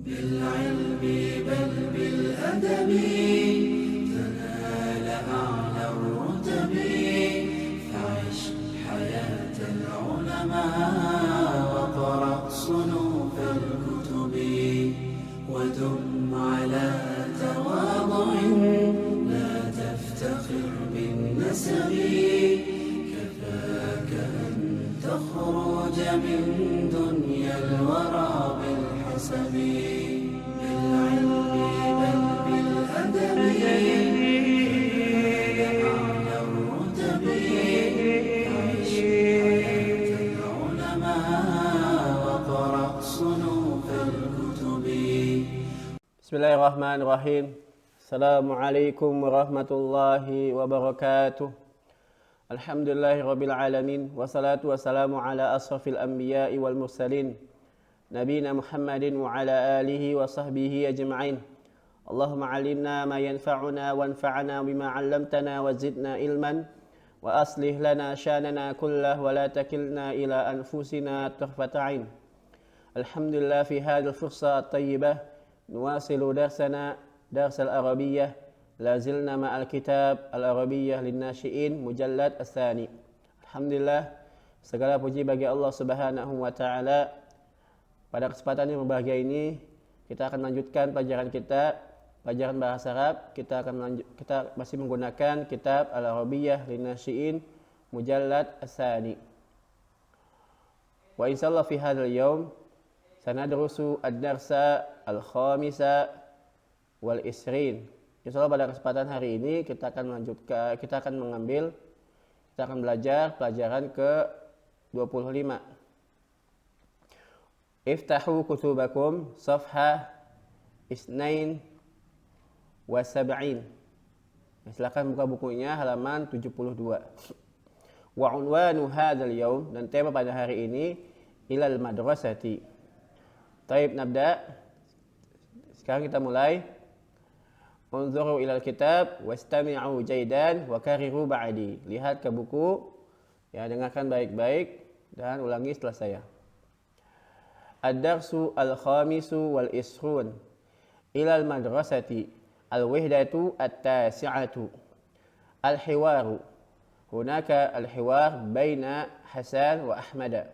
بالعلم بل بالأدب تنال أعلى الرتب فعش حياة العلماء وقرأ صنوف الكتب ودم على تواضع لا تفتخر بالنسب كفاك أن تخرج من دنيا الورى بالحسب بالعلم بل بالأدب تنال أعلى الرتب عيش حياة العلماء وقرأ صنوف الكتب. Bismillahirrahmanirrahim. Assalamualaikum warahmatullahi wabarakatuh. Alhamdulillahirabbil alamin wassalatu wassalamu ala asrafil anbiya'i wal mursalin nabiyina Muhammadin wa ala alihi wa sahbihi ajma'in. Allahumma 'allimna ma yanfa'una wanfa'na bima 'allamtana wa zidna ilman wa aslih lana syanana kullahu wa la takilna ila anfusina tarfata 'ain. Alhamdulillah fi hadhihi al-fursa at-tayyibah nuwasilu darsana darsal arabiyyah lazilna ma'al kitab al-arabiyyah lin-nasyi'in mujallad as-tsani. Alhamdulillah, segala puji bagi Allah Subhanahu wa taala. Pada kesempatan yang berbahagia ini kita akan melanjutkan pelajaran kita, pelajaran bahasa Arab. Kita masih menggunakan kitab al-arabiyyah lin-nasyi'in mujallad as-tsani. Wa insyaallah fi hadzal yaum sanadrusu ad-darsa al-khamisa wal isrin. Insyaallah pada kesempatan hari ini kita akan belajar pelajaran ke-25. Iftahu kutubakum safha isnain wa sab'in. Silakan buka bukunya halaman 72. Wa unwanu hadzal yaum, dan tema pada hari ini ilal madrasati. Taib nabda. Sekarang kita mulai. Unzuru ilal kitab wastami'u jaydan wa kariru ba'di. Lihat ke buku, ya, dengarkan baik-baik dan ulangi setelah saya. Ad-darsu al-khamisu wal isrun ilal madrasati al-wihdatu at-tasi'atu al-hiwaru. Hunaka al-hiwar baina Hasan wa Ahmada.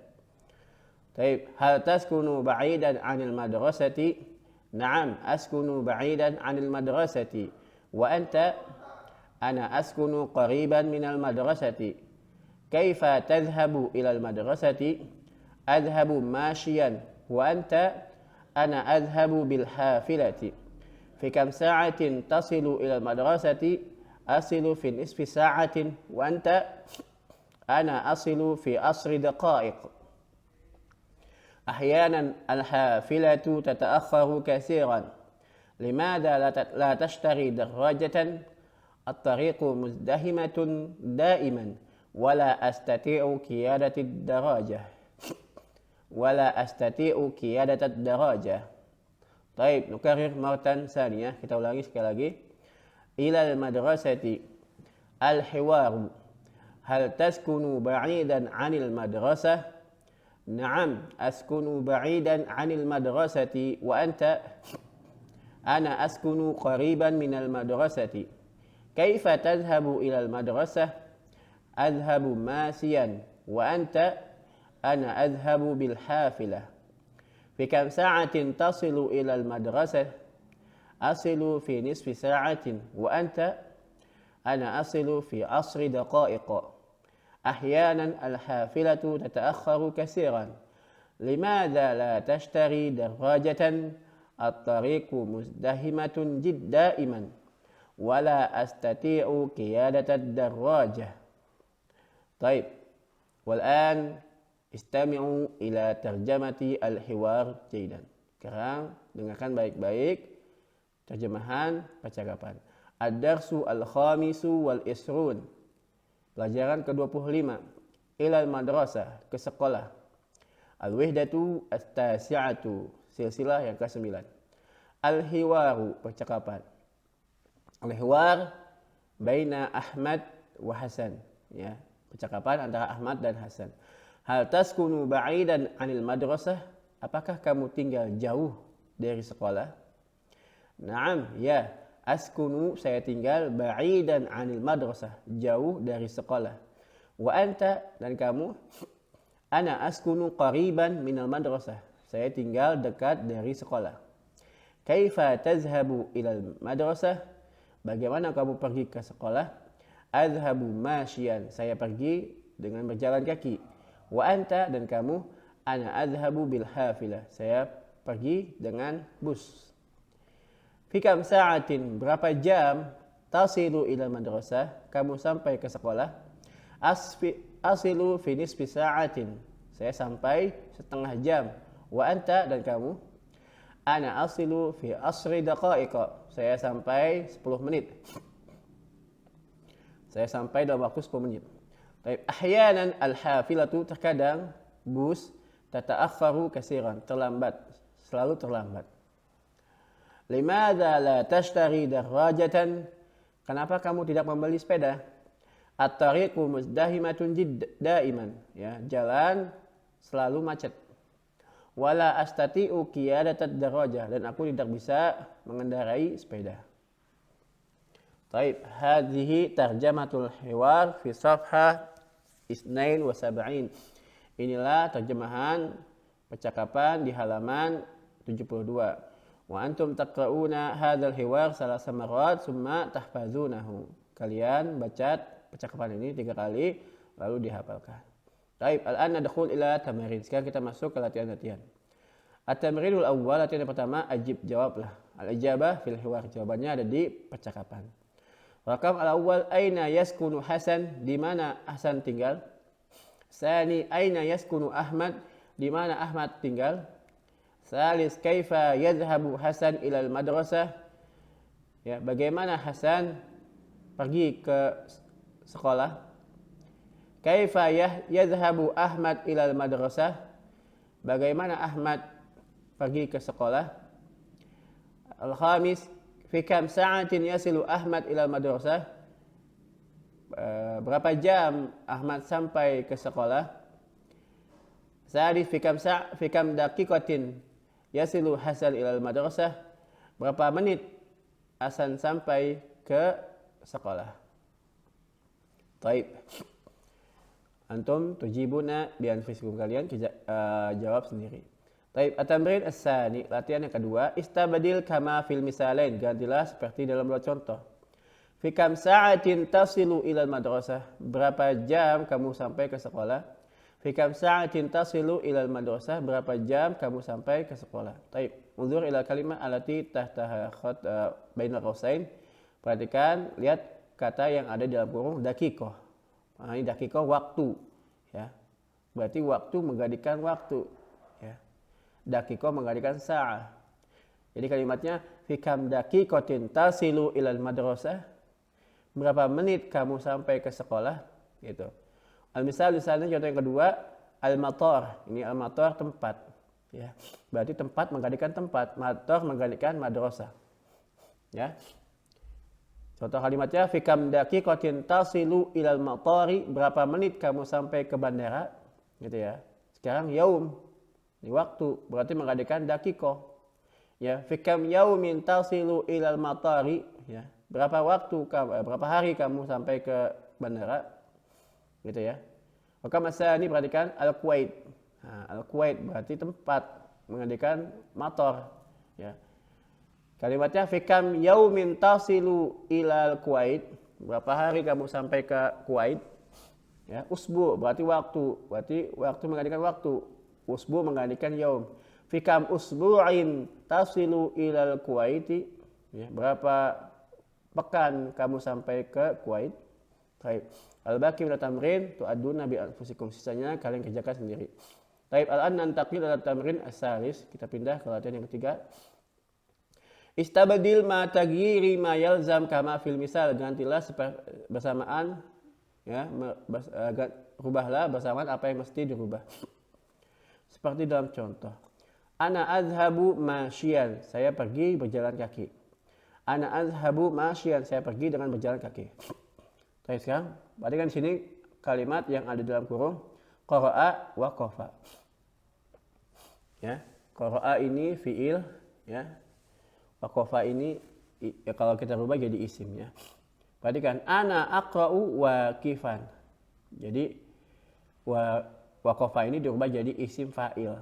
Taib, hal taskunu ba'idan 'anil madrasati? Na'am, askunu ba'idan 'anil madrasati. Wa anta? Ana askunu qariban minal madrasati. Kaifa tadhhabu ilal madrasati? Adhhabu mashiyan. Wa anta? Ana adhhabu bil hafilati. Fi kam sa'atin tasilu ilal madrasati? Asilu fi nisfi sa'atin. Wa anta? Ana asilu fi asri daqa'iq. أحيانا الحافلة تتأخر كثيرا. لماذا لا تشتري دراجة؟ الطريق مزدحمة دائما ولا أستطيع قيادة الدراجة. طيب نكرر مرة ثانية. Kita ulangi sekali lagi. إلى المدرسة الحوار. هل تسكن بعيدا عن المدرسة؟ نعم أسكن بعيدا عن المدرسة. وأنت؟ أنا أسكن قريبا من المدرسة. كيف تذهب إلى المدرسة؟ أذهب ماشيا. وأنت؟ أنا أذهب بالحافلة. في كم ساعة تصل إلى المدرسة؟ أصل في نصف ساعة. وأنت؟ أنا أصل في 10 دقائق. أحيانا الحافلة تتأخر كثيرا. لماذا لا تشتري دراجة؟ الطريق مزدحمة دائما ولا أستطيع قيادة الدراجة. طيب، والآن استمعوا إلى ترجمة الحوار جيدا. Sekarang dengarkan baik-baik terjemahan percakapan. Ad-darsu al-khamisu wal isrun. Pelajaran ke-25. Ilal madrasah, ke sekolah. Al-wihdatu at-tasi'atu, silsilah yang ke-9. Al-hiwaru, percakapan. Al-hiwar baina Ahmad wa Hasan, ya, percakapan antara Ahmad dan Hasan. Hal taskunu ba'idan 'anil madrasah? Apakah kamu tinggal jauh dari sekolah? Naam, ya. Askunu, saya tinggal ba'idan 'anil madrasah, jauh dari sekolah. Wa anta, dan kamu? Ana askunu qariban minal madrasah, saya tinggal dekat dari sekolah. Kaifa tazhabu ilal madrasah, bagaimana kamu pergi ke sekolah? Azhabu masyian, saya pergi dengan berjalan kaki. Wa anta, dan kamu? Ana azhabu bil hafilah, saya pergi dengan bus. Fikam sa'atin, berapa jam? Tasilu ila madrasah, kamu sampai ke sekolah? Asilu fi nisfi sa'atin, saya sampai setengah jam. Wa anta, dan kamu? Ana asilu fi asri daqa'iqa, saya sampai 10 menit. Saya sampai dalam waktu 10 menit. Ahyanan al-hafilatu, terkadang bus tata'akharu katsiran, terlambat, selalu terlambat. Limadza la tashtari darajatan, kenapa kamu tidak membeli sepeda? At-tariqu muzdahimatun daiman, ya, jalan selalu macet. Wala astati'u qiyadatat darajah, dan aku tidak bisa mengendarai sepeda. Taib, hadhihi tarjamatul hiwar fi safhah 72. Inilah terjemahan percakapan di halaman 72. Wa antum taqra'una hadzal hiwar salasa marrat summa tahfazunahu. Kalian baca percakapan ini 3 kali lalu dihafalkan. Baik, al-an nadkhul ila tamarin. Sekarang kita masuk ke latihan-latihan. At-tamrinul awwal, latihan yang pertama, ajib, jawablah. Al-ijabah fil hiwar, jawabannya ada di percakapan. Rakam al-awwal, aina yaskunu Hasan, di mana Hasan tinggal? Sani, aina yaskunu Ahmad, di mana Ahmad tinggal? Salis, kaifa yadhhabu Hasan ilal madrasah, ya, bagaimana Hasan pergi ke sekolah? Kaifa yadhhabu Ahmad ilal madrasah, bagaimana Ahmad pergi ke sekolah? Al-khamis, fi kam sa'atin yasilu Ahmad ilal madrasah, berapa jam Ahmad sampai ke sekolah? Sadis, fi kam daqiqatin yasilu Hasan ilal madrasah, berapa menit Hasan sampai ke sekolah? Taib. Antum tujibuna bi anfusikum, kalian jawab sendiri. Taib, at-tamrin as-sani, latihan yang kedua, istabdil kama fil misalain, gantilah seperti dalam 2 contoh. Fi kam sa'atin tasilu ilal madrasah, berapa jam kamu sampai ke sekolah? Fi kam sa'atin tasilu ilal madrasah, berapa jam kamu sampai ke sekolah? Taib, unzur ila kalimah allati tahtaha khat bainal qausain. Perhatikan, lihat kata yang ada di dalam kurung daqiqah. Ini daqiqah waktu, ya. Berarti waktu menggantikan waktu, ya. Daqiqah menggantikan sa'ah. Jadi kalimatnya fi kam daqiqatin tasilu ilal madrasah, berapa menit kamu sampai ke sekolah, gitu. Al-misal misalnya contoh yang kedua, al-matar. Ini al-matar tempat, ya. Berarti tempat menggantikan tempat, matar menggantikan madrasah. Ya. Contoh kalimatnya, fi kam daqiqatin tasilu ilal matari, berapa menit kamu sampai ke bandara, gitu ya. Sekarang yaum, ini waktu, berarti menggantikan daqiqah. Ya, fi kam yaumin tasilu ilal matari, ya. Berapa hari kamu sampai ke bandara? Gitu ya. Maka masa ini perhatikan al-Kuwait. Nah, al-Kuwait berarti tempat, menggantikan motor, ya. Kalimatnya fi kam yaumin tasilu ilal Kuwait, berapa hari kamu sampai ke Kuwait? Ya, usbu berarti waktu menggantikan waktu. Usbu menggantikan yaum. Fi kam usbu'in tasilu ilal Kuwaiti, ya, berapa pekan kamu sampai ke Kuwait? Baik. Al-baqi min at-tamrin tu'adduna bi anfusikum, sisanya kalian kerjakan sendiri. Baik, al-an nantaqil ila tamrin as-salis, kita pindah ke latihan yang ketiga. Istabdil ma taghyiri ma yalzam kama fil misal, gantilah bersamaan, ya, rubahlah bersamaan apa yang mesti dirubah. Seperti dalam contoh. Ana azhabu masyian, saya pergi berjalan kaki. Ana azhabu masyian, saya pergi dengan berjalan kaki. Baik, sekarang perhatikan di sini kalimat yang ada dalam kurung qara'a wa qafa. Ya, qara'a ini fiil, ya. Waqafa ini ya, kalau kita rubah jadi isim ya. Perhatikan ana aqra'u waqifan. Jadi waqafa ini dirubah jadi isim fa'il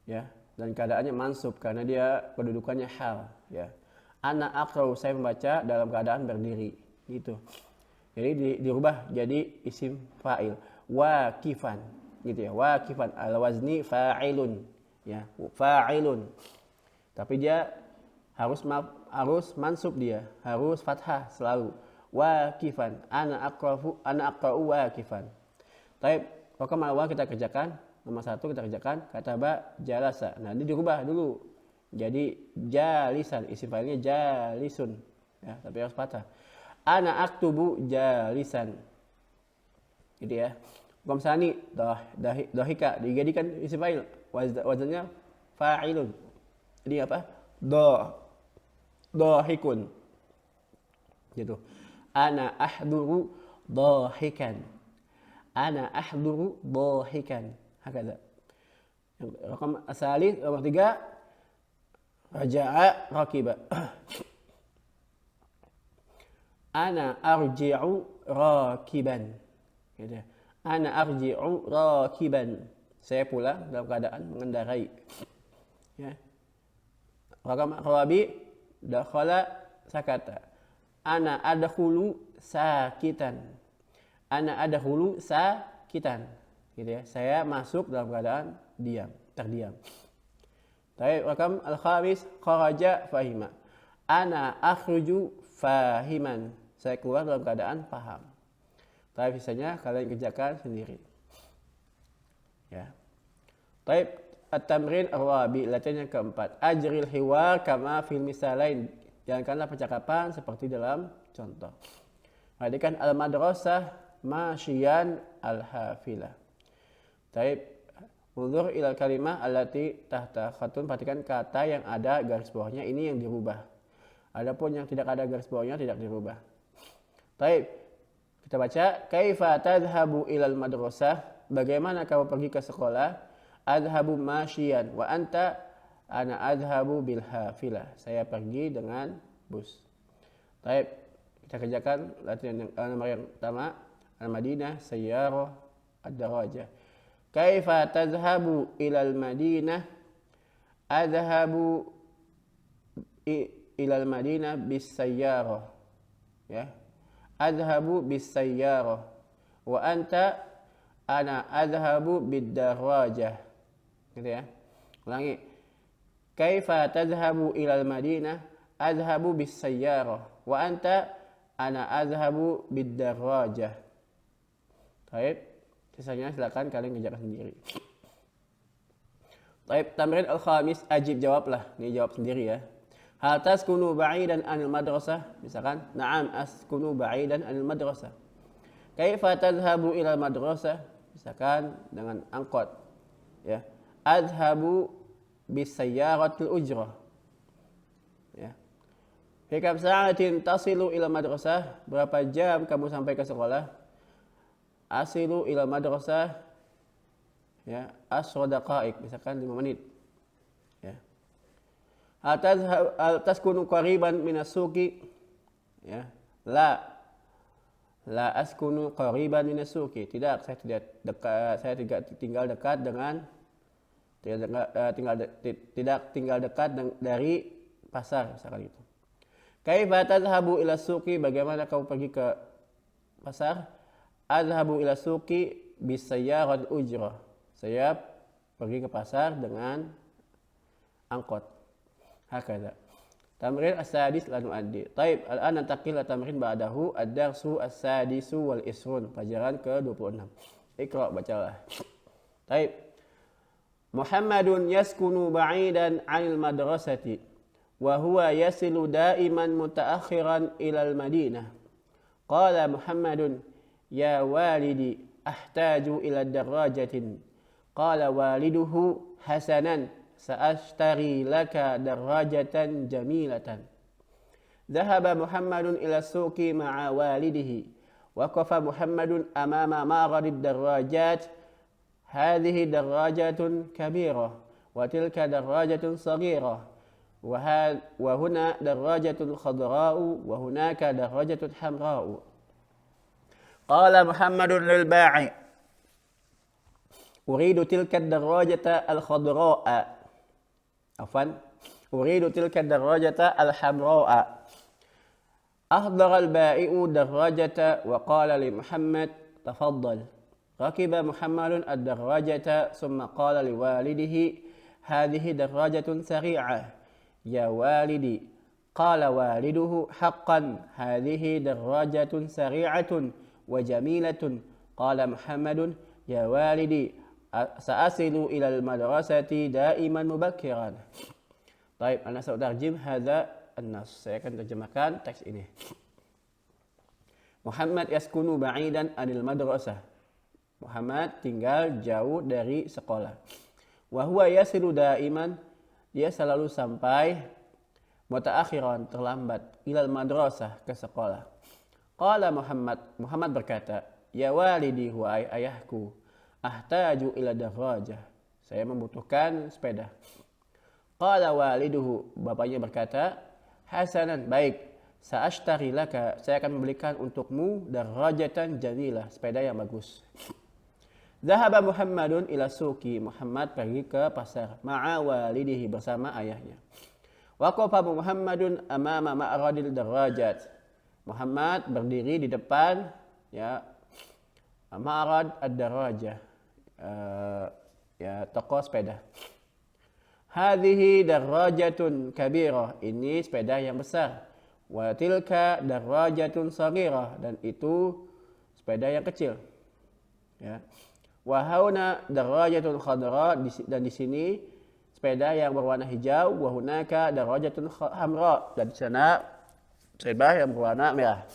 ya, dan keadaannya mansub karena dia kedudukannya hal ya. Ana aqra'u, saya membaca dalam keadaan berdiri gitu. Jadi dirubah jadi isim fa'il waqifan gitu ya. Waqifan al wazni fa'ilun ya, fa'ilun. Tapi dia harus mansub, dia harus fathah selalu. Waqifan ana aqra'u waqifan. Baik, maka awal kita kerjakan. Nomor 1 kita kerjakan kataba jalasa. Nah, ini dirubah dulu jadi jalisan, isim fa'ilnya jalisun ya, tapi harus fathah. Ana aktubu jalisan gitu ya. Hukum sani dahika dijadikan isim fa'il, wazannya fa'ilun. Jadi apa? Dahikun gitu. Ana ahduru dahikan. Ana ahduru dahikan. Hakada. Rakam asalih nomor 3 raja'a rakiba. Ana arji'u rakiban. Gitu. Ana arji'u rakiban. Saya pulang dalam keadaan mengendarai. Ya. Rakam rabi dakhala sakata. Ana adkhulu sakitan. Ana adkhulu sakitan. Gitu ya. Saya masuk dalam keadaan diam, terdiam. Baik, rakam al-khamis kharaja fahima. Ana akhruju fahiman. Saya keluar dalam keadaan paham. Tapi sisanya kalian kerjakan sendiri. Ya. Baik, at-tamrin ar-rabi, latihan yang keempat. Ajril hiwar kama fil misalain. Jalankanlah percakapan seperti dalam contoh. Perhatikan al-madrasah masyian al-hafilah. Baik, unzur ilal kalimah allati tahta khatun. Perhatikan kata yang ada garis bawahnya, ini yang dirubah. Adapun yang tidak ada garis bawahnya tidak dirubah. Baik, kita baca. Kaifa tadhhabu ilal madrasah? Bagaimana kamu pergi ke sekolah? Adhabu masyian wa anta ana adhabu bil hafilah. Saya pergi dengan bus. Baik, kita kerjakan latihan yang pertama. Al-Madinah sayyarah ad-darajah. Kaifa tadhhabu ilal Madinah? Adhabu ilal Madinah bis sayyarah. Ya. Adhabu bis sayyarah. Wa anta ana adhabu bid darajah. Gitu ya. Ulangi. Kaifa tadhhabu ilal Madinah? Adhabu bis sayyarah. Wa anta ana adhabu bid darajah. Baik. Sisanya silakan kalian kerjakan sendiri. Baik, tamrin al-khamis, ajib, jawablah. Ini jawab sendiri ya. Hal taskunu ba'idan anil madrasah? Misalkan, na'am askunu ba'idan anil madrasah. Kaifa tadhhabu ilal madrasah? Misalkan dengan angkot. Ya. Adhabu bis sayyaratil ujrah. Ya. Fi kam sa'atin tasilu ilal madrasah? Berapa jam kamu sampai ke sekolah? Asilu ila madrasah ya asra daqaik, misalkan 5 menit ya. Hal taskunu qariban minas suqi ya. La askunu qariban minas suqi. Tidak, saya tidak tinggal dekat dengan tidak tinggal dekat dari pasar, misalkan itu. Kaifa tadhhabu ila suqi? Bagaimana kamu pergi ke pasar? Adhabu ila suqi bis sayyaratil ujrah. Saya pergi ke pasar dengan angkot. Hakadha. Tamrin as-sadis la nuaddi. Taib, al-an nantaqil tamrin ba'dahu ad-darsu as-sadisu wal isrun. Pelajaran ke-26. Iqra, bacalah. Taib. Muhammadun yaskunu ba'idan 'anil madrasati wa huwa yasilu da'iman mutaakhiran ilal Madinah. Qala Muhammadun ya walidi ahtaju ila darajatin. Qala waliduhu hasanan sa'ashtari laka darajatan jamilatan. Dhahaba Muhammadun ila suqi ma'a walidihi. Waqafa Muhammadun amama ma'radid darajat. Hadhihi darajatun kabirah wa tilka darajatun saghirah. وهنا دراجة خضراء وهناك دراجة حمراء. قال محمد للبائع أريد تلك الدراجة الخضراء أريد تلك الدراجة الحمراء. أحضر البائع دراجة وقال لمحمد تفضل. ركب محمد الدراجة ثم قال لوالده هذه دراجة سريعة يا والدي. قال والده حقا هذه دراجة سريعة وجميلة. قال محمد يا والدي سأصل إلى المدرسة دائما مبكرا. طيب أنا سأترجم هذا النص. Saya akan terjemahkan teks ini. Muhammad yaskunu ba'idan anil madrasah. Muhammad tinggal jauh dari sekolah. Wa huwa yasilu daiman, dia selalu sampai mutaakhiran, terlambat, ilal madrasah, ke sekolah. Qala Muhammad berkata, ya walidi wahai ayahku, ahtaju ila darajah, saya membutuhkan sepeda. Qala waliduhu, bapaknya berkata, hasanan, baik, sa'ashtari laka, saya akan membelikan untukmu darajatan jamilah, sepeda yang bagus. Zahaba Muhammadun ila suki, Muhammad pergi ke pasar, ma'a walidihi, bersama ayahnya. Waqafa Muhammadun amama ma'radil darajat, Muhammad berdiri di depan ya ma'rad ad-darajah, ya toko sepeda. Hadhihi darajatun kabirah, ini sepeda yang besar. Wa tilka darajatun saghirah, dan itu sepeda yang kecil. Ya. Wa hauna darajatun khadra, dan di sini sepeda yang berwarna hijau. Wa hunaka darajatun hamra, dan di sana sepeda yang berwarna merah.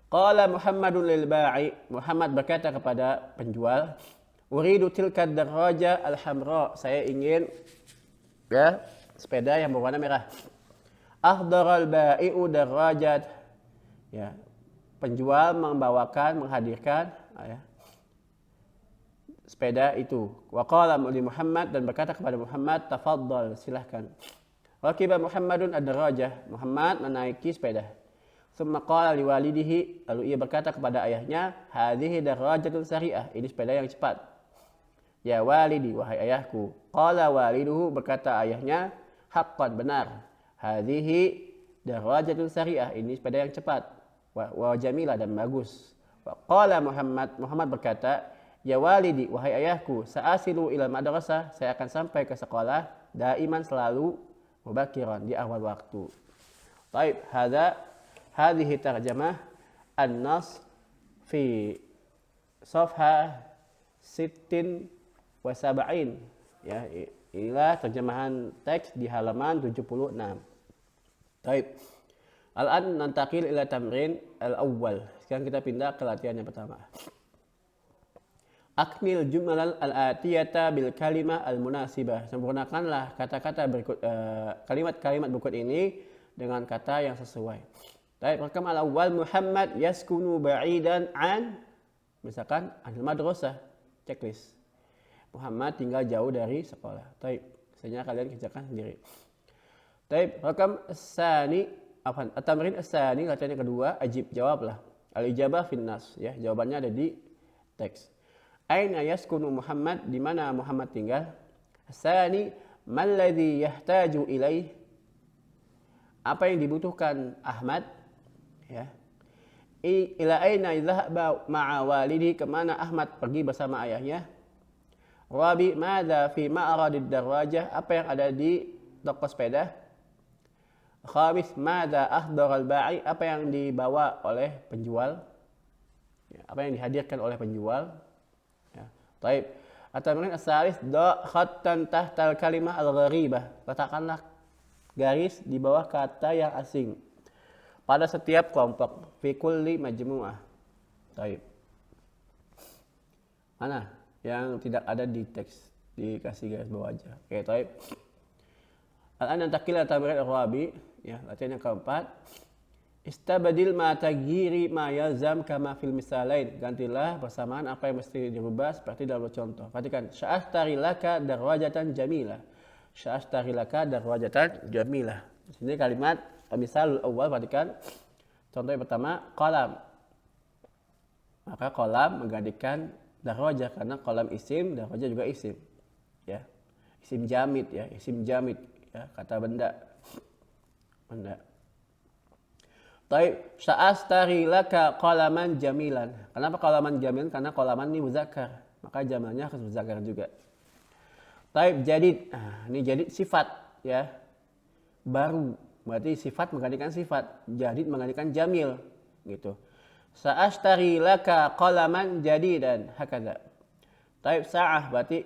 Qala Muhammadun lil ba'i, Muhammad berkata kepada penjual, uridu tilka daraja al-hamra, saya ingin ya sepeda yang berwarna merah. Ahdaral ba'i'u darajat, ya penjual menghadirkan ya sepeda itu. Wa qala li Muhammad, dan berkata kepada Muhammad, tafaddal, silahkan. Rakiba Muhammadun ad-darajah, Muhammad menaiki sepeda. Tsumma qala li walidihi, lalu ia berkata kepada ayahnya, hadhihi darajatun sari'ah, ini sepeda yang cepat. Ya walidi, wahai ayahku. Qala waliduhu, berkata ayahnya, haqqan, benar. Hadhihi darajatun sari'ah, ini sepeda yang cepat. Wa jamilah, dan bagus. Wa qala Muhammad berkata, ya walidi, wahai ayahku, sa'asilu ila madrasah, saya akan sampai ke sekolah, daiman, selalu, mubakiran, di awal waktu. Baik, hadhihi tarjamah an-nas fi safha 76, ya inilah terjemahan teks di halaman 76. Baik, al-an nantaqil ila tamrin al-awwal. Sekarang kita pindah ke latihan yang pertama. Akmil jumlal al-atiyata bil kalimah al-munasibah. Sempurnakanlah kata-kata berikut, kalimat-kalimat berikut ini dengan kata yang sesuai. Baik, rakam al-awwal, Muhammad yaskunu ba'idan an, misalkan anil madrasah, checklist. Muhammad tinggal jauh dari sekolah. Baik, sebenarnya kalian kerjakan sendiri. Baik, rakam as-sani, at-tamrin as-sani, latihan yang kedua, ajib, jawablah. Al-ijabah finnas, ya, jawabannya ada di teks. Aina yaskunu Muhammad, di mana Muhammad tinggal? As-sani, malladhi yahtaju ilaih, apa yang dibutuhkan Ahmad? Ya. Ila aina dhahaba ma'a walidi, kemana Ahmad pergi bersama ayahnya? Rabi, madza fi ma'radid darajah, apa yang ada di toko sepeda? Khamis, madza ahdara al-ba'i, apa yang dibawa oleh penjual? Ya, apa yang dihadirkan oleh penjual? Baik, at-tamrin as-salis, da khattan tahtal kalimah al-gharibah, letakkanlah garis di bawah kata yang asing pada setiap kelompok, fi kulli majmu'ah. Baik, mana yang tidak ada di teks, dikasih garis bawah aja. Oke, baik. Al-an nantaqil at-tamrin ar-rabi, ya, latihan yang keempat. Istabadil ma taghiri ma yalzam kama fil misalain. Gantilah persamaan apa yang mesti dirubah seperti dalam contoh. Perhatikan, sya'ahtari laka darajatan jamilah. Sa'ashtari laka darwajatan jamilah. Di sini kalimat misalul awal, perhatikan. Contoh yang pertama, qalam. Maka qalam menggantikan darwajah karena qalam isim, darwajah juga isim. Ya. Isim jamid ya, isim jamid ya, kata benda. Benda. Taib, sa'ashtari laka qalaman jamilan. Kenapa qalaman jamilan? Karena qalaman ini muzakkar, maka jamalnya harus muzakkar juga. Taib jadid, ini jadid sifat ya, baru, berarti sifat menggantikan sifat, jadid menggantikan jamil, gitu. Sa'ashtari laka qalaman jadidan, hakadha. Taib sa'ah berarti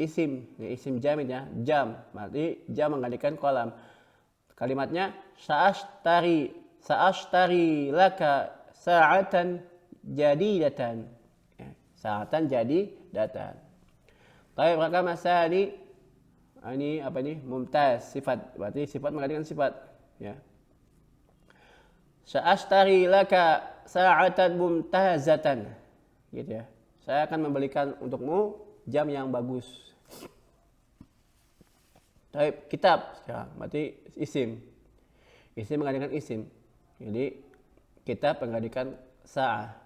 isim, ya, isim jamid ya, jam, berarti jam menggantikan qalam. Kalimatnya sa'ashtari laka sa'atan jadidatan, ya, sa'atan jadidatan. Taib rakam asani, ini apa ini? Mumtaz, sifat. Berarti sifat menggantikan sifat, ya. Sa'ashtari laka sa'atan mumtazatan. Gitu ya. Saya akan membelikan untukmu jam yang bagus. Taib kitab, ya, berarti isim. Isim menggantikan isim. Jadi kitab menggantikan sa'ah.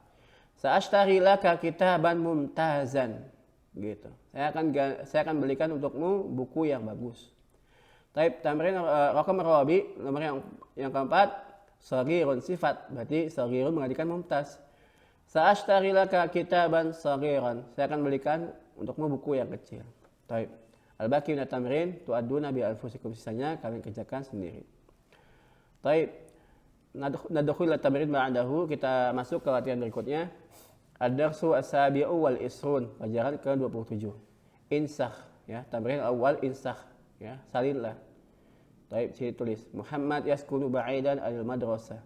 Sa'ashtari laka kitaban mumtazan. Gitu. Saya akan belikan untukmu buku yang bagus. Taib tamrin raqam rabi, nomor yang keempat, shaghirun sifat, berarti shaghirun menggantikan mumtaz. Sa'ashtari laka kitaban shaghiran. Saya akan belikan untukmu buku yang kecil. Taib. Al-baqi min at-tamrin tu'adduna bi anfusikum, sisanya kalian kerjakan sendiri. Taib. Nadkhul at-tamrin ba'dahu, kita masuk ke latihan berikutnya. Ad-darsu as-sabi'u wal isrun, pelajaran ke-27. Insakh ya, tamrin awal insakh ya, salinlah. Baik, sini tulis Muhammad yaskunu ba'idan anil madrasah.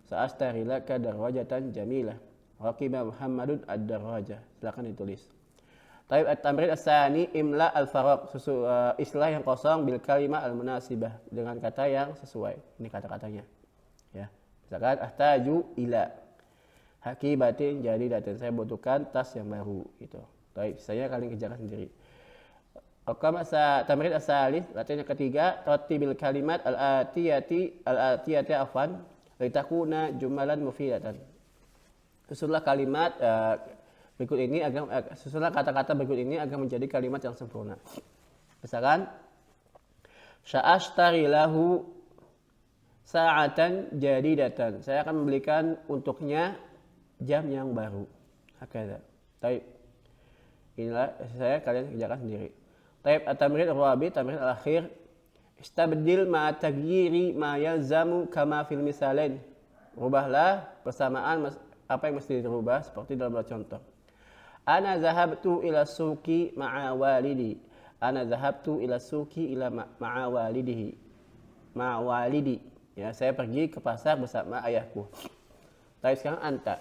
Sa'ashtari laka darwajatan jamilah. Raqiba Muhammadun ad-darwajah. Silakan ditulis. Taib at-tamrin as-sani imla al-faraq, istilah yang kosong bil kalimah al-munasibah, dengan kata yang sesuai. Ini kata-katanya. Ya. Misalkan ahtaju ila hakibatin jadi datang, saya butuhkan tas yang baru gitu. Baik, saya kalian kerjakan sendiri. Raqam tamrin as-salis, latihan yang ketiga, tartibil kalimat al-atiyati afwan litakuna jumalan mufidatan. Susunlah kalimat berikut ini susunlah kata-kata berikut ini agar menjadi kalimat yang sempurna. Misalkan sa'ashtari lahu sa'atan jadidatan. Saya akan membelikan untuknya jam yang baru. Hakadha. Baik. Inilah saya kalian kerjakan sendiri. Taib at-tamrin ar-rabi, tamrin al-akhir. Istabdil ma taghyiri ma yalzamu kama fil misalain. Rubahlah persamaan apa yang mesti dirubah seperti dalam contoh. Ana zahabtu ila suqi ma'a walidi. Ana zahabtu ila suqi ila ma'a walidihi. Ma'a walidi. Ya, saya pergi ke pasar bersama ayahku. Taib sekarang anta.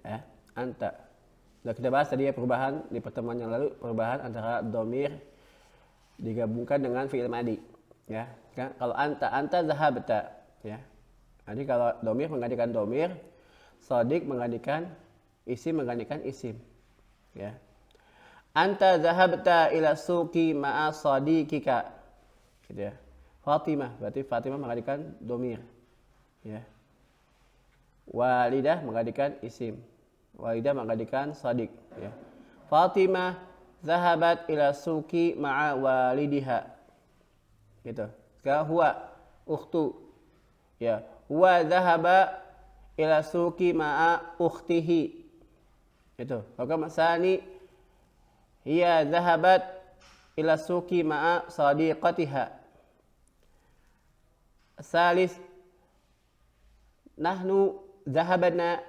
Ya, anta. Sudah kita bahas tadi ya, perubahan di pertemuan yang lalu, perubahan antara domir digabungkan dengan fi'il madi. Ya, kan? Kalau anta zahabta, ya. Jadi kalau domir menggantikan domir, sodik menggantikan isim, ya. Anta zahabta ila suqi ma'a sadiqika, gitu ya. Fatimah, berarti Fatimah menggantikan domir, ya. Walidah menggantikan isim. Walidah menggantikan sadik, ya. Fatimah zahabat ila suqi ma'a walidiha. Gitu. Sekarang huwa ukhtu. Ya, huwa zahaba ila suqi ma'a ukhtihi. Itu. Raqam tsani hiya zahabat ila suqi ma'a sadiqatiha. Salis nahnu zahabna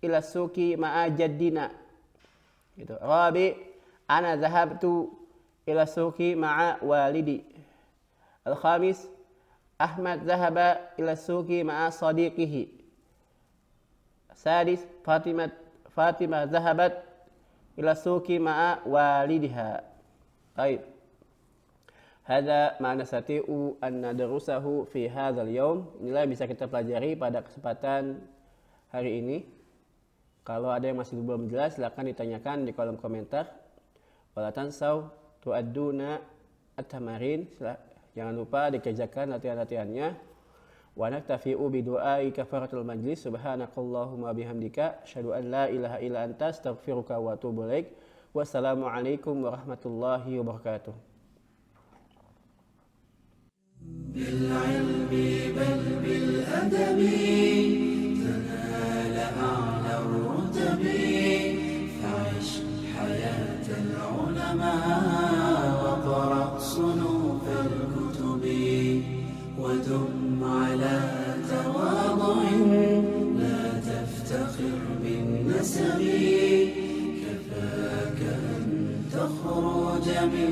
ila suqi ma'a jaddina. Gitu. Rabi ana zahabtu ila suqi ma'a walidi. Al-khamis Ahmad zahaba ila suqi ma'a sadiqihi. Sadis Fatimah zahabat ila suqi ma'a walidiha. Baik. Hadza ma nastati'u an nadrusahu fi hadzal yaum. Inilah yang bisa kita pelajari pada kesempatan hari ini. Kalau ada yang masih belum jelas, silakan ditanyakan di kolom komentar. Wala tansau tu'adduna at-tamarin. Jangan lupa dikerjakan latihan-latihannya. Wa naktafi'u bi du'ai kafaratul majlis. Subhanakallahumma bihamdika asyhadu an la ilaha illa anta astaghfiruka wa atubu ilaik. Wassalamualaikum warahmatullahi wabarakatuh. بالعلم بل بالأدب تنال أعلى الرتب فعش حياة العلماء وقرأ صنوف الكتب ودم على تواضع لا تفتخر بالنسب كفاك أن تخرج من